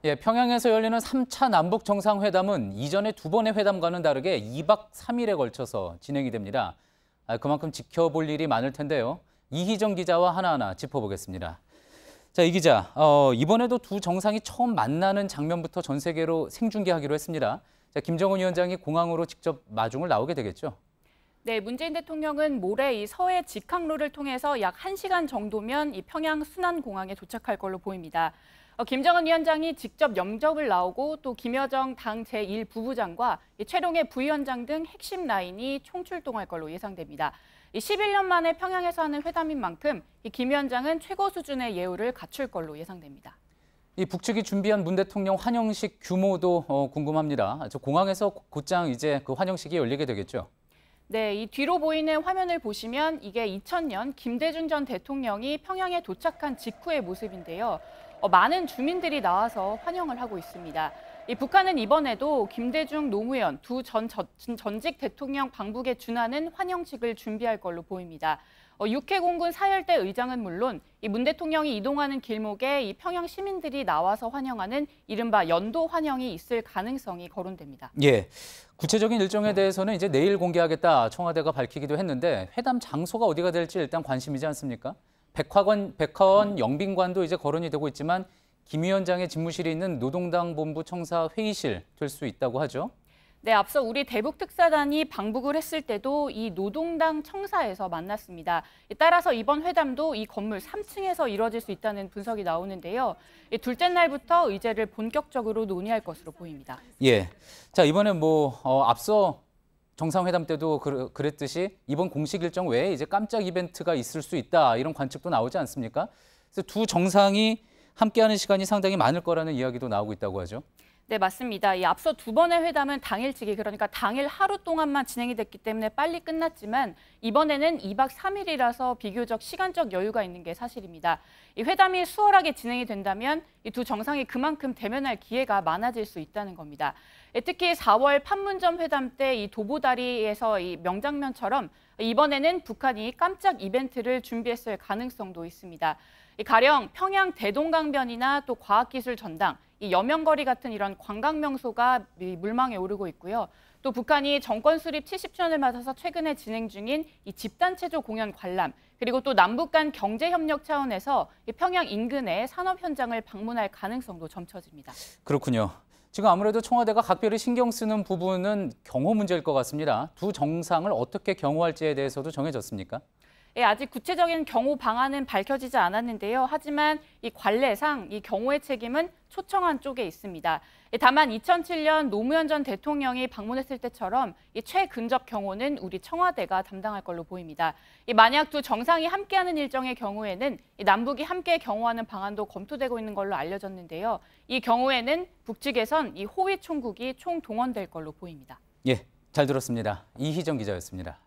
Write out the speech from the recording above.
예, 평양에서 열리는 3차 남북 정상회담은 이전의 두 번의 회담과는 다르게 2박 3일에 걸쳐서 진행이 됩니다. 그만큼 지켜볼 일이 많을 텐데요. 이희정 기자와 하나하나 짚어보겠습니다. 자, 이 기자, 이번에도 두 정상이 처음 만나는 장면부터 전 세계로 생중계하기로 했습니다. 자, 김정은 위원장이 공항으로 직접 마중을 나오게 되겠죠? 네, 문재인 대통령은 모레 이 서해 직항로를 통해서 약 1시간 정도면 이 평양 순안공항에 도착할 걸로 보입니다. 김정은 위원장이 직접 영접을 나오고 또 김여정 당 제1부부장과 최룡해 부위원장 등 핵심 라인이 총출동할 걸로 예상됩니다. 11년 만에 평양에서 하는 회담인 만큼 김 위원장은 최고 수준의 예우를 갖출 걸로 예상됩니다. 이 북측이 준비한 문 대통령 환영식 규모도 궁금합니다. 저 공항에서 곧장 이제 그 환영식이 열리게 되겠죠? 네, 이 뒤로 보이는 화면을 보시면 이게 2000년 김대중 전 대통령이 평양에 도착한 직후의 모습인데요. 많은 주민들이 나와서 환영을 하고 있습니다. 북한은 이번에도 김대중, 노무현 두 전직 대통령 방북에 준하는 환영식을 준비할 걸로 보입니다. 육해 공군 사열대 의장은 물론 문 대통령이 이동하는 길목에 이 평양 시민들이 나와서 환영하는 이른바 연도 환영이 있을 가능성이 거론됩니다. 예, 구체적인 일정에 대해서는 이제 내일 공개하겠다 청와대가 밝히기도 했는데 회담 장소가 어디가 될지 일단 관심이지 않습니까? 백화원 영빈관도 이제 거론이 되고 있지만 김 위원장의 집무실이 있는 노동당 본부 청사 회의실 될 수 있다고 하죠. 네, 앞서 우리 대북 특사단이 방북을 했을 때도 이 노동당 청사에서 만났습니다. 따라서 이번 회담도 이 건물 3층에서 이루어질 수 있다는 분석이 나오는데요. 둘째 날부터 의제를 본격적으로 논의할 것으로 보입니다. 예, 자 이번에 앞서 정상회담 때도 그랬듯이 이번 공식 일정 외에 이제 깜짝 이벤트가 있을 수 있다 이런 관측도 나오지 않습니까? 그래서 두 정상이 함께하는 시간이 상당히 많을 거라는 이야기도 나오고 있다고 하죠. 네, 맞습니다. 이 앞서 두 번의 회담은 당일치기, 그러니까 당일 하루 동안만 진행이 됐기 때문에 빨리 끝났지만 이번에는 2박 3일이라서 비교적 시간적 여유가 있는 게 사실입니다. 이 회담이 수월하게 진행이 된다면 이 두 정상이 그만큼 대면할 기회가 많아질 수 있다는 겁니다. 특히 4월 판문점 회담 때 이 도보다리에서 이 명장면처럼 이번에는 북한이 깜짝 이벤트를 준비했을 가능성도 있습니다. 가령 평양 대동강변이나 또 과학기술 전당, 이 여명거리 같은 이런 관광 명소가 물망에 오르고 있고요. 또 북한이 정권 수립 70주년을 맞아서 최근에 진행 중인 이 집단체조 공연 관람, 그리고 또 남북 간 경제협력 차원에서 이 평양 인근의 산업 현장을 방문할 가능성도 점쳐집니다. 그렇군요. 지금 아무래도 청와대가 각별히 신경 쓰는 부분은 경호 문제일 것 같습니다. 두 정상을 어떻게 경호할지에 대해서도 정해졌습니까? 예, 아직 구체적인 경호 방안은 밝혀지지 않았는데요. 하지만 이 관례상 이 경호의 책임은 초청한 쪽에 있습니다. 다만 2007년 노무현 전 대통령이 방문했을 때처럼 이 최근접 경호는 우리 청와대가 담당할 걸로 보입니다. 만약 두 정상이 함께하는 일정의 경우에는 남북이 함께 경호하는 방안도 검토되고 있는 걸로 알려졌는데요. 이 경우에는 북측에선 이 호위 총국이 총동원될 걸로 보입니다. 예, 잘 들었습니다. 이희정 기자였습니다.